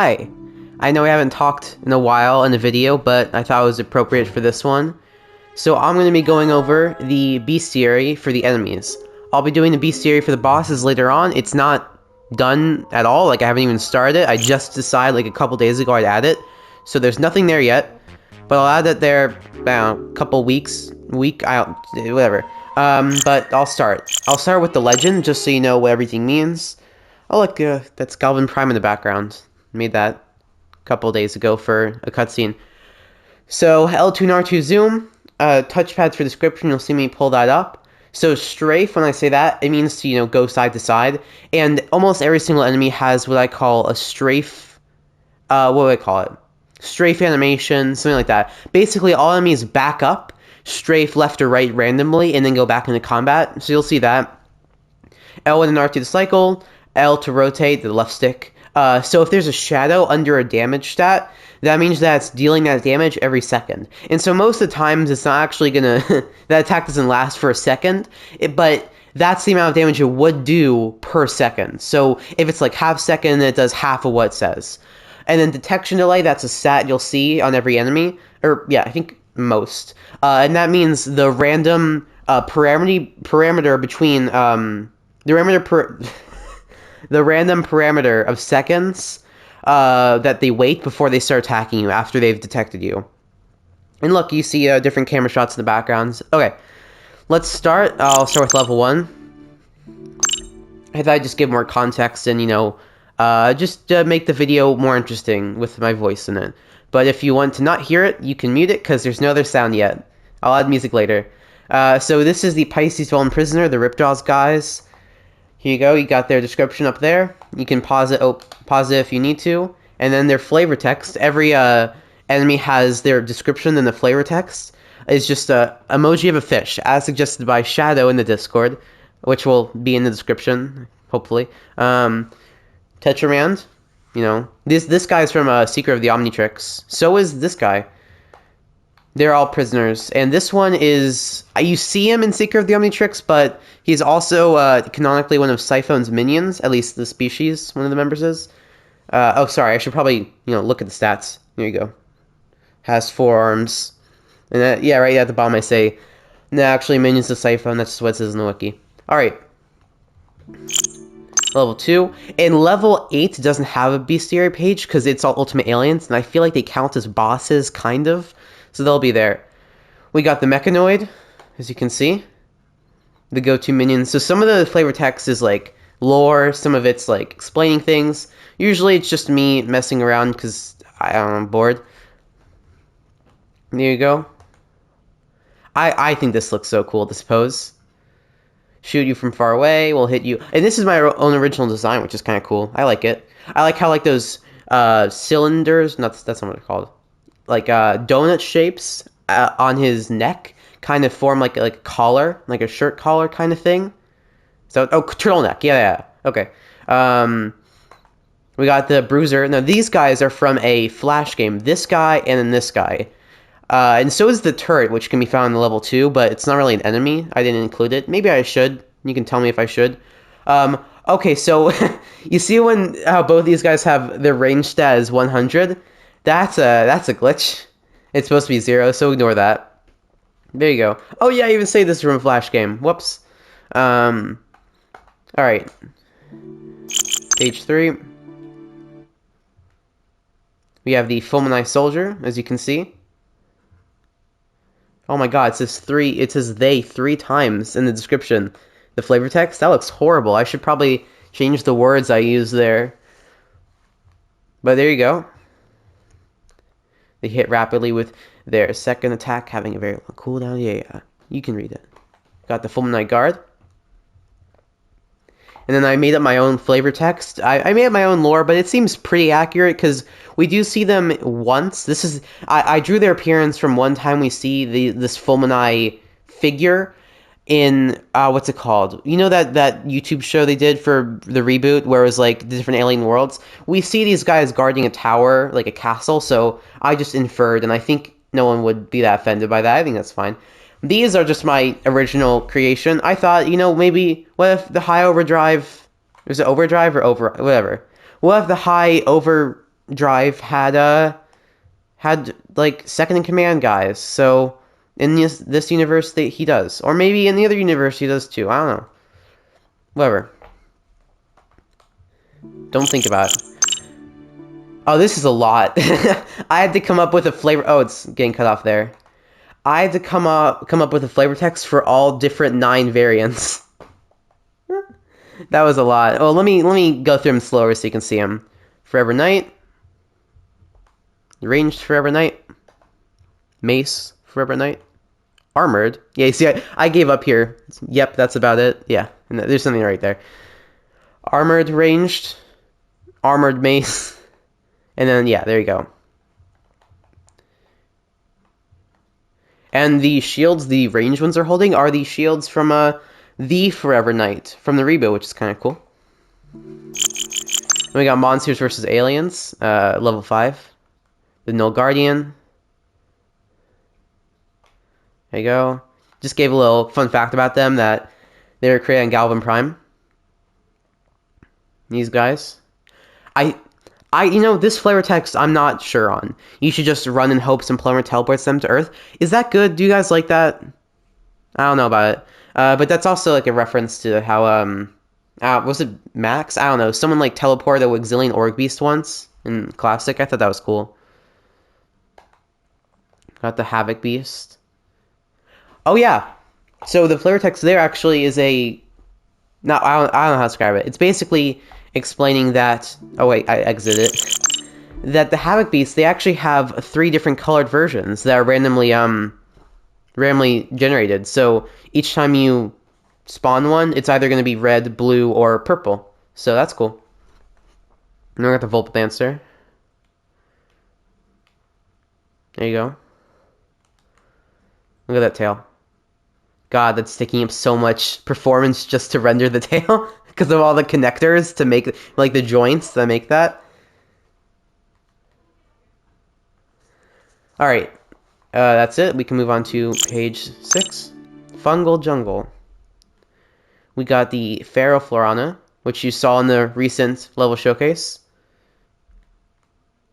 Hi. I know we haven't talked in a while in the video, but I thought it was appropriate for this one. So I'm going to be going over the Bestiary for the enemies. I'll be doing the Bestiary for the bosses later on. It's not done at all, like I haven't even started it. I just decided like a couple days ago I'd add it. So there's nothing there yet, but I'll add it there, I don't know, a couple whatever. But I'll start. I'll start with the legend, just so you know what everything means. Oh look, that's Galvin Prime in the background. Made that a couple days ago for a cutscene. So L2 and R2 zoom, touchpads for description, you'll see me pull that up. So strafe, when I say that, it means to, go side to side. And almost every single enemy has what I call a strafe, what do I call it? Strafe animation, something like that. Basically, all enemies back up, strafe left or right randomly, and then go back into combat. So you'll see that. L1 and R2 to cycle, L to rotate, the left stick. So if there's a shadow under a damage stat, that means that it's dealing that damage every second. And so most of the times, it's not actually gonna... that attack doesn't last for a second, but that's the amount of damage it would do per second. So if it's like half second, it does half of what it says. And then detection delay, that's a stat you'll see on every enemy. Or, yeah, I think most. And that means the random parameter between... the random parameter of seconds that they wait before they start attacking you after they've detected you. And look, you see different camera shots in the backgrounds. Okay, let's start. I'll start with level 1. I thought I'd just give more context and, just make the video more interesting with my voice in it. But if you want to not hear it, you can mute it because there's no other sound yet. I'll add music later. So this is the Pisces Dwelling Prisoner, the Ripjaws guys. Here you go, you got their description up there. You can pause it if you need to. And then their flavor text. Every enemy has their description in the flavor text. It's just an emoji of a fish, as suggested by Shadow in the Discord, which will be in the description, hopefully. Tetramand, this guy's from Secret of the Omnitrix. So is this guy. They're all prisoners, and this one is... You see him in Secret of the Omnitrix, but he's also canonically one of Siphone's minions, at least the species one of the members is. Oh, sorry, I should probably, look at the stats. Here you go. Has 4 arms. And yeah, right at the bottom I say, no, actually minions of Siphone, that's just what it says in the wiki. Alright. Level 2. And level 8 doesn't have a bestiary page, because it's all Ultimate Aliens, and I feel like they count as bosses, kind of. So they'll be there. We got the Mechanoid, as you can see. The go-to minions. So some of the flavor text is like lore, some of it's like explaining things. Usually it's just me messing around because I'm bored. There you go. I think this looks so cool, this pose. Shoot you from far away, will hit you. And this is my own original design, which is kind of cool. I like it. I like how like those cylinders, that's not what they're called. Like donut shapes on his neck kind of form like a collar, like a shirt collar kind of thing. So, turtleneck, yeah, okay. We got the Bruiser. Now, these guys are from a Flash game. This guy and then this guy. And so is the turret, which can be found in level 2, but it's not really an enemy. I didn't include it. Maybe I should. You can tell me if I should. Okay, so you see how both these guys have their range stat as 100? That's a glitch. It's supposed to be 0, so ignore that. There you go. Oh yeah, I even say this is from a Flash game. Whoops. Alright. Page 3. We have the Fulminite Soldier, as you can see. Oh my god, it says they 3 times in the description. The flavor text? That looks horrible. I should probably change the words I use there. But there you go. They hit rapidly with their second attack, having a very long cooldown. Yeah, you can read it. Got the Fulminite Guard. And then I made up my own flavor text. I made up my own lore, but it seems pretty accurate because we do see them once. I drew their appearance from one time we see this Fulminite figure in, what's it called? You know that YouTube show they did for the reboot where it was like the different alien worlds? We see these guys guarding a tower, like a castle, so I just inferred, and I think no one would be that offended by that. I think that's fine. These are just my original creation. I thought, maybe, what if the high overdrive, is it overdrive or over, whatever. What if the high drive had like second in command guys. So in this universe he does, or maybe in the other universe he does too. I don't know. Whatever. Don't think about it. Oh, this is a lot. I had to come up with a flavor. Oh, it's getting cut off there. I had to come up with a flavor text for all different 9 variants. That was a lot. Oh, let me go through them slower so you can see them. Forever Knight. Ranged Forever Knight. Mace Forever Knight. Armored. Yeah, you see, I gave up here. Yep, that's about it. Yeah, there's something right there. Armored Ranged. Armored Mace. And then, yeah, there you go. And the shields the ranged ones are holding are the shields from the Forever Knight from the reboot, which is kind of cool. And we got Monsters vs. Aliens, level 5. The Null Guardian. There you go. Just gave a little fun fact about them that they were created on Galvan Prime. These guys. This flavor text I'm not sure on. You should just run in hopes Implomer teleports them to Earth. Is that good? Do you guys like that? I don't know about it. But that's also like a reference to how, was it Max? I don't know. Someone like teleported a Wixillian Org Beast once in Classic. I thought that was cool. Got the Havoc Beast. Oh yeah. So the flavor text there actually is I don't know how to describe it. It's basically explaining that, oh wait, I exited it, that the Havoc Beasts, they actually have 3 different colored versions that are randomly generated. So each time you spawn one, it's either going to be red, blue, or purple. So that's cool. And we got the Volt Dancer. There you go. Look at that tail. God, that's taking up so much performance just to render the tail. Because of all the connectors to make, like, the joints that make that. Alright. That's it. We can move on to page 6. Fungal Jungle. We got the Ferroflorana, which you saw in the recent level showcase.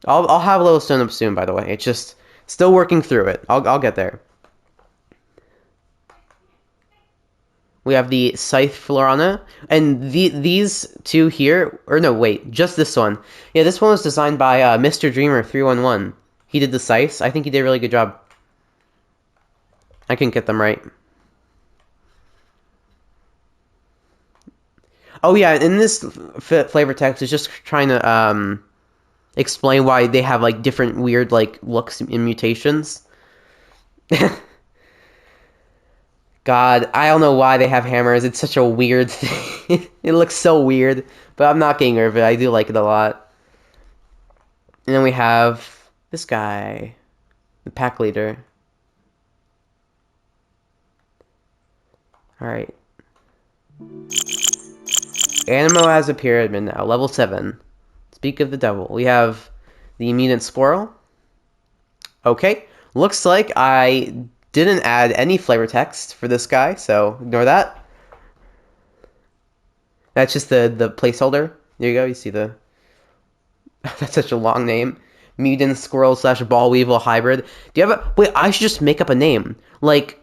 I'll have a little stone up soon, by the way. It's just still working through it. I'll get there. We have the Scythe Florana, and these 2 here, or no, wait, just this one. Yeah, this one was designed by Mr. Dreamer 311. He did the scythes. I think he did a really good job. I couldn't get them right. Oh yeah, in this flavor text, it's just trying to explain why they have like different weird like looks and mutations. God, I don't know why they have hammers. It's such a weird thing. It looks so weird, but I'm not getting rid of it. I do like it a lot. And then we have this guy, the pack leader. Alright. Animo has a pyramid now, level 7. Speak of the devil. We have the mutant squirrel. Okay. Looks like I didn't add any flavor text for this guy, so ignore that. That's just the placeholder. There you go, you see the... That's such a long name. Mutant squirrel / ball weevil hybrid. Do you have a... Wait, I should just make up a name. Like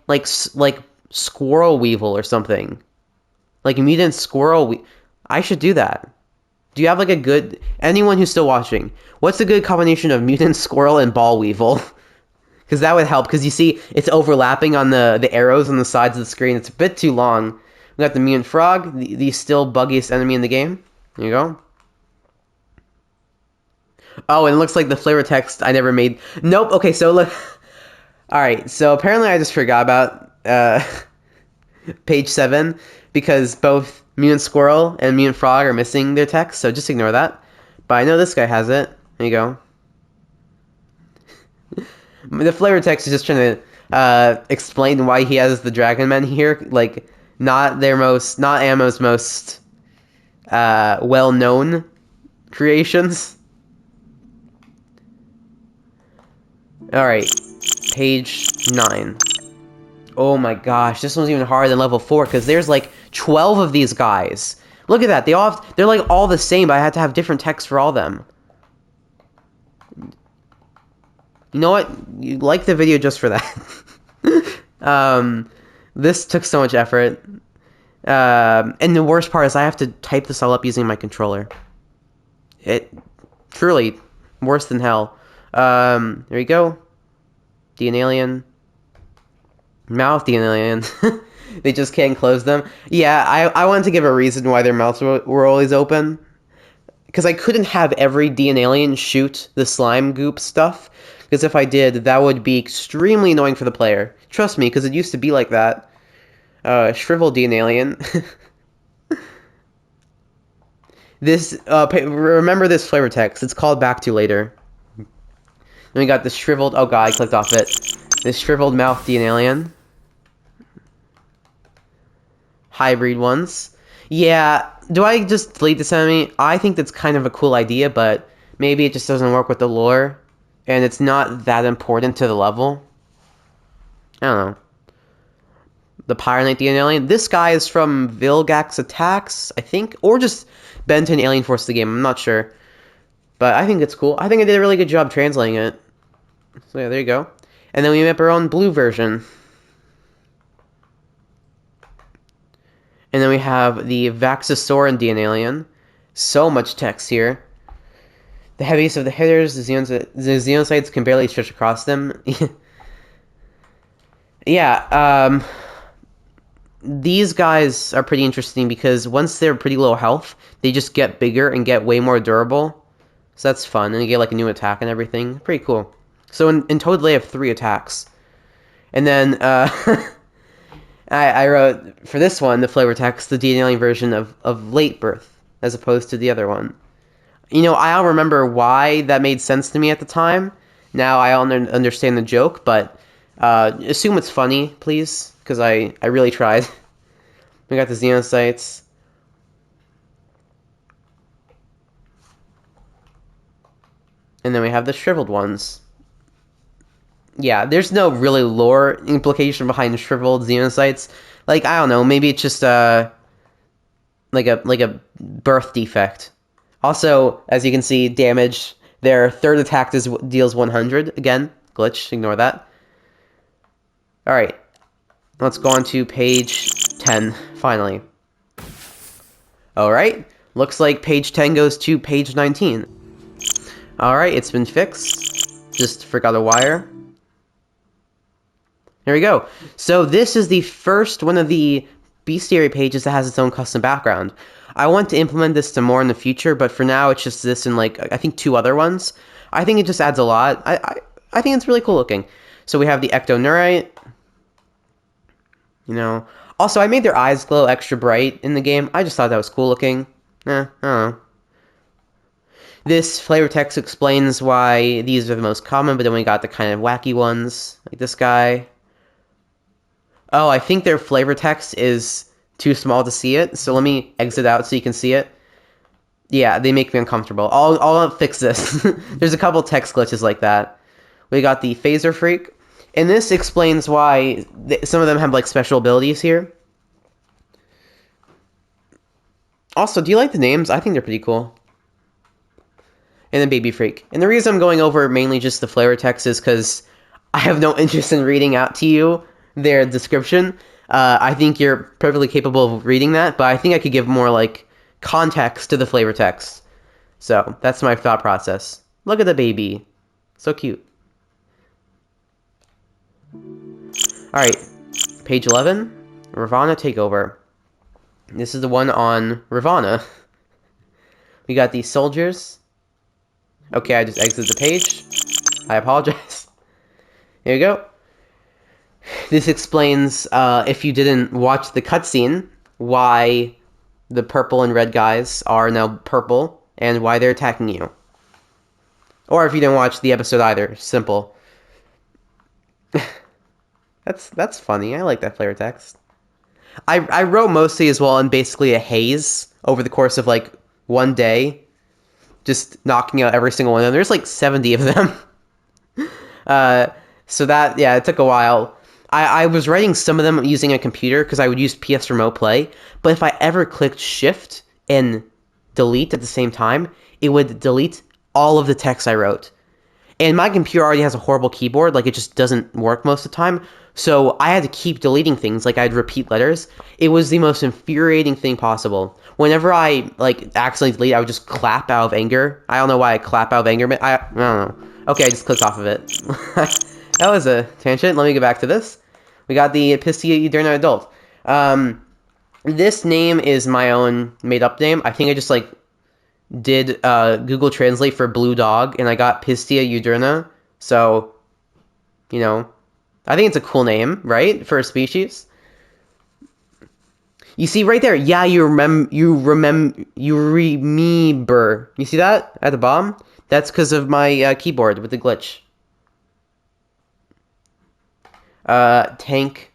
squirrel weevil or something. Like mutant squirrel I should do that. Do you have like a good... Anyone who's still watching, what's a good combination of mutant squirrel and ball weevil? Because that would help, because you see it's overlapping on the arrows on the sides of the screen. It's a bit too long. We got the mutant frog, the still buggiest enemy in the game. There you go. Oh, and it looks like the flavor text I never made. Nope, okay, so look. Alright, so apparently I just forgot about page 7, because both mutant squirrel and mutant frog are missing their text, so just ignore that. But I know this guy has it. There you go. The flavor text is just trying to explain why he has the Dragon Men here. Like, not Ammo's most well-known creations. Alright, page 9. Oh my gosh, this one's even harder than level 4, because there's like 12 of these guys. Look at that, they're like all the same, but I had to have different text for all of them. You know what? You like the video just for that. This took so much effort. And the worst part is I have to type this all up using my controller. It truly worse than hell. There we go. The alien. Mouth the alien. They just can't close them. Yeah, I wanted to give a reason why their mouths were always open. Because I couldn't have every alien shoot the slime goop stuff. Because if I did, that would be extremely annoying for the player. Trust me, because it used to be like that. Shriveled alien. This, remember this flavor text. It's called back to later. Then we got the shriveled, oh god, I clicked off it. This shriveled mouth alien. Hybrid ones. Yeah, do I just delete this enemy? I think that's kind of a cool idea, but maybe it just doesn't work with the lore. And it's not that important to the level. I don't know. The Pyronite alien. This guy is from Vilgax Attacks, I think. Or just Benton Alien Force the game, I'm not sure. But I think it's cool. I think I did a really good job translating it. So yeah, there you go. And then we made our own blue version. And then we have the Vaxasauran alien. So much text here. The heaviest of the hitters, the xenocytes can barely stretch across them. Yeah, these guys are pretty interesting because once they're pretty low health, they just get bigger and get way more durable. So that's fun, and you get like a new attack and everything. Pretty cool. So in total, they have 3 attacks. And then I wrote, for this one, the flavor text, the alien version of late birth, as opposed to the other one. You know, I don't remember why that made sense to me at the time. Now I don't understand the joke, but assume it's funny, please, because I really tried. We got the xenocytes. And then we have the shriveled ones. Yeah, there's no really lore implication behind shriveled xenocytes. Like, I don't know, maybe it's just like a birth defect. Also, as you can see, damage. Their third attack deals 100. Again, glitch, ignore that. Alright, let's go on to page 10, finally. Alright, looks like page 10 goes to page 19. Alright, it's been fixed. Just forgot a wire. There we go. So this is the first one of the Bestiary pages that has its own custom background. I want to implement this to more in the future, but for now it's just this and like, I think 2 other ones. I think it just adds a lot. I think it's really cool looking. So we have the Ectoneurite. You know. Also, I made their eyes glow extra bright in the game. I just thought that was cool looking. I don't know. This flavor text explains why these are the most common, but then we got the kind of wacky ones, like this guy. Oh, I think their flavor text is too small to see it, so let me exit out so you can see it. Yeah, they make me uncomfortable. I'll fix this. There's a couple text glitches like that. We got the Phaser Freak, and this explains why some of them have like special abilities here. Also, do you like the names? I think they're pretty cool. And then Baby Freak. And the reason I'm going over mainly just the flavor text is because I have no interest in reading out to you their description. I think you're perfectly capable of reading that, but I think I could give more like context to the flavor text. So that's my thought process. Look at the baby. So cute. Alright, page 11, Ravana Takeover. This is the one on Ravana. We got these soldiers. Okay, I just exited the page. I apologize. Here you go. This explains, if you didn't watch the cutscene, why the purple and red guys are now purple, and why they're attacking you. Or if you didn't watch the episode either. Simple. That's funny. I like that flavor text. I wrote mostly as well in basically a haze over the course of like one day. Just knocking out every single one of them. There's like 70 of them. So that, yeah, it took a while. I was writing some of them using a computer because I would use PS Remote Play. But if I ever clicked Shift and Delete at the same time, it would delete all of the text I wrote. And my computer already has a horrible keyboard, like it just doesn't work most of the time. So I had to keep deleting things, like I'd repeat letters. It was the most infuriating thing possible. Whenever I like accidentally delete, I would just clap out of anger. I don't know why I clap out of anger. I don't know. Okay, I just clicked off of it. That was a tangent. Let me get back to this. We got the Pistia Uderna adult. This name is my own made-up name. I think I just like did Google Translate for blue dog, and I got Pistia Uderna. So, you know, I think it's a cool name, right, for a species. You see right there, yeah, you remember. You see that at the bottom? That's because of my keyboard with the glitch. Tank.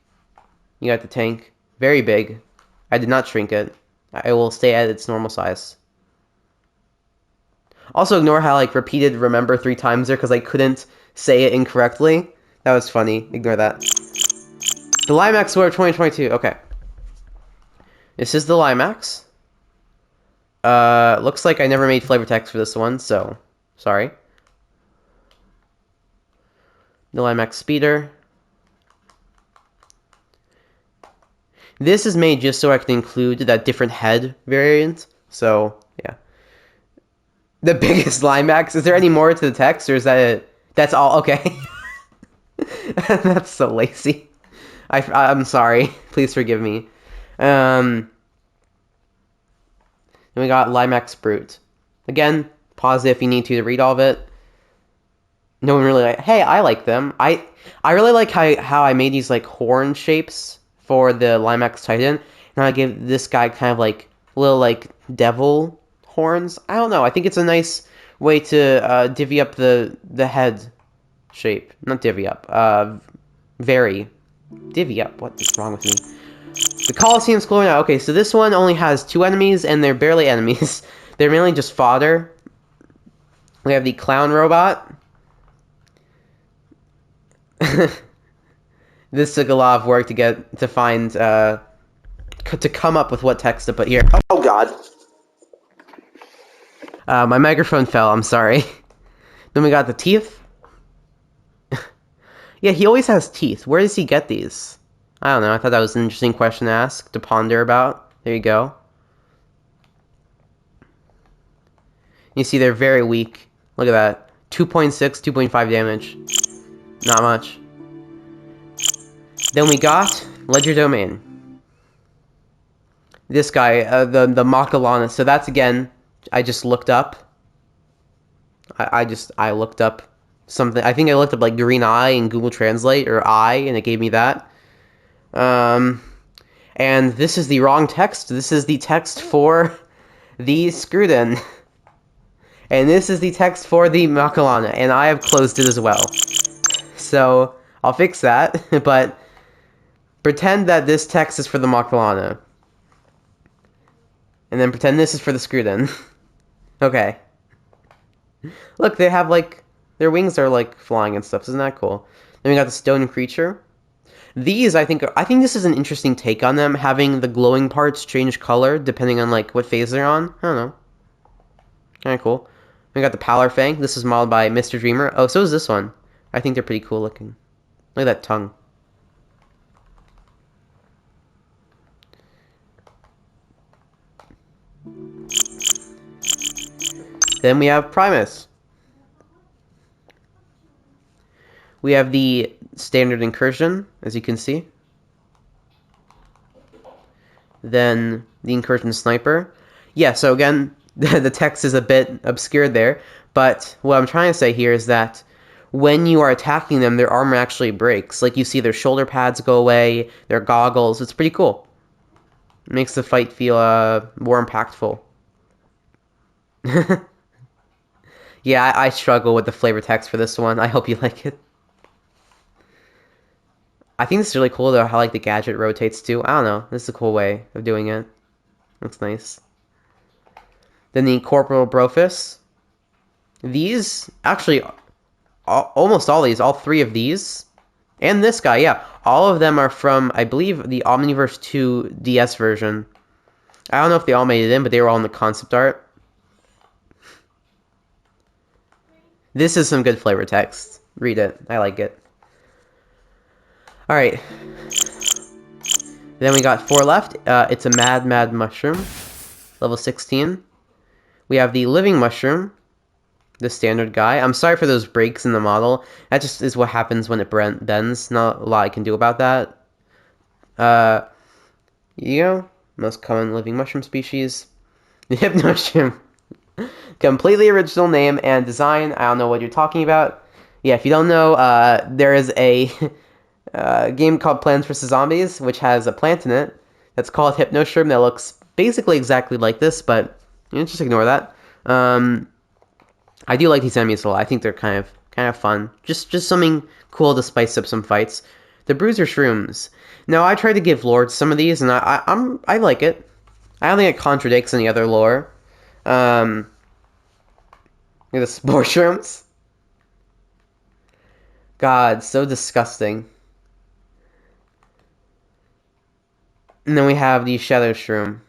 You got the tank. Very big. I did not shrink it. I will stay at its normal size. Also ignore how like repeated remember 3 times there because I couldn't say it incorrectly. That was funny. Ignore that. The Limax War of 2022. Okay. This is the Limax. Looks like I never made flavor text for this one, so sorry. The Limax Speeder. This is made just so I can include that different head variant. So, yeah. The biggest Limax. Is there any more to the text, or is that it? That's all? Okay. That's so lazy. I'm sorry. Please forgive me. Then we got Limax Brute. Again, pause it if you need to read all of it. No one really like. Hey, I like them. I really like how I made these like horn shapes for the Limax Titan, and I give this guy kind of like little like devil horns. I don't know. I think it's a nice way to divvy up the head shape. Not divvy up. Vary. Divvy up. What is wrong with me? The Colosseum's glowing out. Okay, so this one only has 2 enemies, and they're barely enemies. They're mainly just fodder. We have the clown robot. This took a lot of work to find to come up with what text to put here. Oh god. My microphone fell, I'm sorry. Then we got the teeth. Yeah, he always has teeth. Where does he get these? I don't know, I thought that was an interesting question to ask, to ponder about. There you go. You see they're very weak. Look at that. 2.6, 2.5 damage. Not much. Then we got Ledgerdomain. This guy, the Macalana. So that's again, I just looked up. I looked up something. I think I looked up like green eye in Google Translate or eye, and it gave me that. And this is the wrong text. This is the text for the Scruden. And this is the text for the Macalana, and I have closed it as well. So I'll fix that, but pretend that this text is for the Macalana. And then pretend this is for the Scruden. Okay. Look, they have, like, their wings are, like, flying and stuff. Isn't that cool? Then we got the Stone Creature. These, I think this is an interesting take on them, having the glowing parts change color depending on, like, what phase they're on. I don't know. Kind of cool. We got the Pallor Fang. This is modeled by Mr. Dreamer. Oh, so is this one. I think they're pretty cool looking. Look at that tongue. Then we have Primus. We have the standard Incursion, as you can see. Then the Incursion Sniper. Yeah, so again, the text is a bit obscured there, but what I'm trying to say here is that when you are attacking them, their armor actually breaks. Like, you see their shoulder pads go away, their goggles. It's pretty cool. It makes the fight feel more impactful. Yeah, I struggle with the flavor text for this one. I hope you like it. I think this is really cool, though, how, like, the gadget rotates, too. I don't know. This is a cool way of doing it. Looks nice. Then the Corporal Brophus. These, actually, almost all these, all 3 of these, and this guy, yeah, all of them are from, I believe, the Omniverse 2 DS version. I don't know if they all made it in, but they were all in the concept art. This is some good flavor text. Read it. I like it. Alright. Then we got 4 left. It's a Mad Mushroom. Level 16. We have the Living Mushroom. The standard guy. I'm sorry for those breaks in the model. That just is what happens when it bends. Not a lot I can do about that. Most common living mushroom species. The Hypnoshroom. Completely original name and design. I don't know what you're talking about. Yeah, if you don't know, there is a game called Plants vs. Zombies, which has a plant in it that's called Hypnoshroom that looks basically exactly like this, but just ignore that. I do like these enemies a lot. I think they're kind of fun. Just something cool to spice up some fights. The Bruiser Shrooms. Now, I tried to give lore to some of these, and I like it. I don't think it contradicts any other lore. Look at the Spore Shrooms. God, so disgusting. And then we have the Shadow Shroom,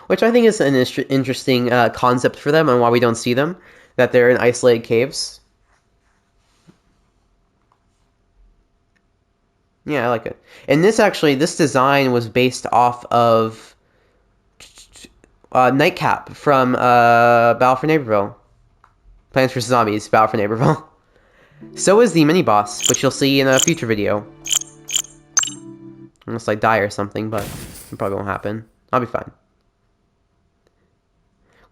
which I think is an interesting concept for them and why we don't see them. That they're in isolated caves. Yeah, I like it. And this design was based off of Nightcap from Battle for Neighborville. Plants vs. Zombies, Battle for Neighborville. So is the mini-boss, which you'll see in a future video. Unless I die or something, but it probably won't happen. I'll be fine.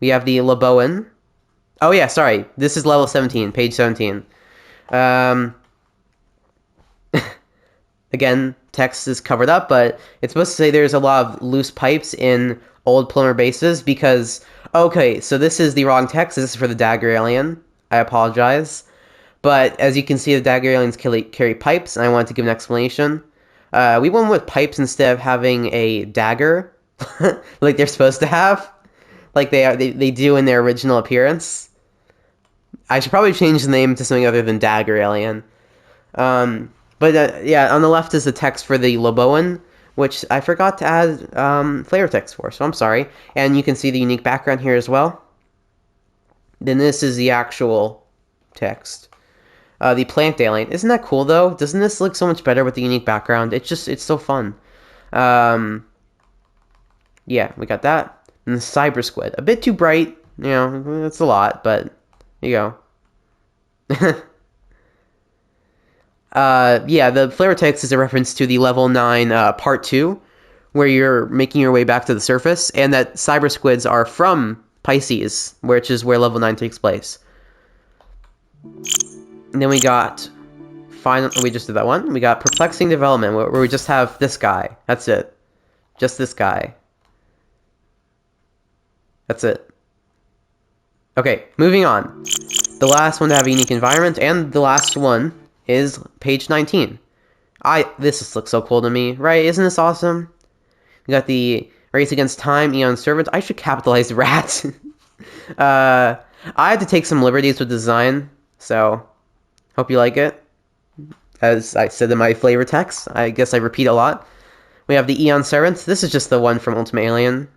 We have the Laboan. Oh yeah, sorry. This is level 17, page 17. Again, text is covered up, but it's supposed to say there's a lot of loose pipes in old plumber bases because... Okay, so this is the wrong text. This is for the Dagger Alien. I apologize. But as you can see, the Dagger Aliens carry pipes, and I wanted to give an explanation. We went with pipes instead of having a dagger, like they're supposed to have. Like they do in their original appearance. I should probably change the name to something other than Dagger Alien. Yeah, on the left is the text for the Laboan, which I forgot to add flavor text for, so I'm sorry. And you can see the unique background here as well. Then this is the actual text. The Plant Alien. Isn't that cool, though? Doesn't this look so much better with the unique background? It's so fun. Yeah, we got that. And the Cyber Squid. A bit too bright. That's a lot, but there you go. Yeah, the flavor text is a reference to the level 9 part 2, where you're making your way back to the surface, and that cyber squids are from Pisces, which is where level 9 takes place. And then we got we just did that one. We got Perplexing Development, where we just have this guy. That's it. Just this guy. That's it. Okay, moving on. The last one to have a unique environment, and the last one is page 19. This just looks so cool to me, right? Isn't this awesome? We got the Race Against Time, Eon Servant. I should capitalize rat. I had to take some liberties with design, so hope you like it. As I said in my flavor text, I guess I repeat a lot. We have the Eon Servant. This is just the one from Ultimate Alien.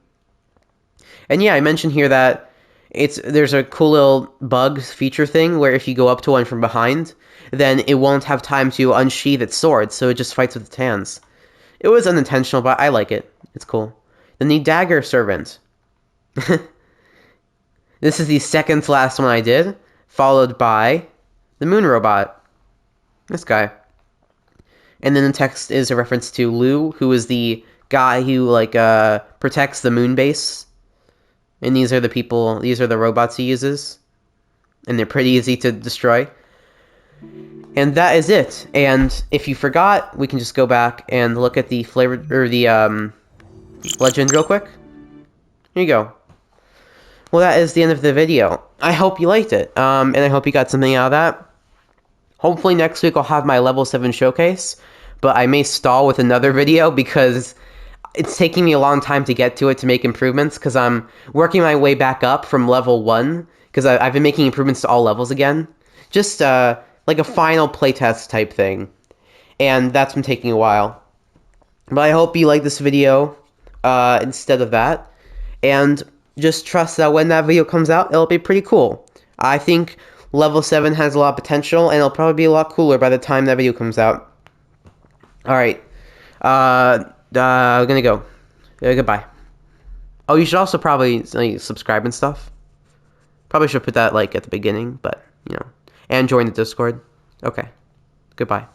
And yeah, I mentioned here that there's a cool little bug feature thing where if you go up to one from behind, then it won't have time to unsheath its sword, so it just fights with its hands. It was unintentional, but I like it. It's cool. Then the Dagger Servant. This is the second to last one I did, followed by the Moon Robot. This guy. And then the text is a reference to Lou, who is the guy who protects the moon base. And these are the robots he uses. And they're pretty easy to destroy. And that is it. And if you forgot, we can just go back and look at the legend real quick. Here you go. Well, that is the end of the video. I hope you liked it. And I hope you got something out of that. Hopefully next week I'll have my level 7 showcase. But I may stall with another video because it's taking me a long time to get to it to make improvements, because I'm working my way back up from level 1, because I've been making improvements to all levels again. Just like a final playtest type thing. And that's been taking a while. But I hope you like this video instead of that. And just trust that when that video comes out, it'll be pretty cool. I think Level 7 has a lot of potential, and it'll probably be a lot cooler by the time that video comes out. Alright. I'm gonna go. Goodbye. Oh, you should also probably subscribe and stuff. Probably should put that, like, at the beginning, but, you know. And join the Discord. Okay. Goodbye.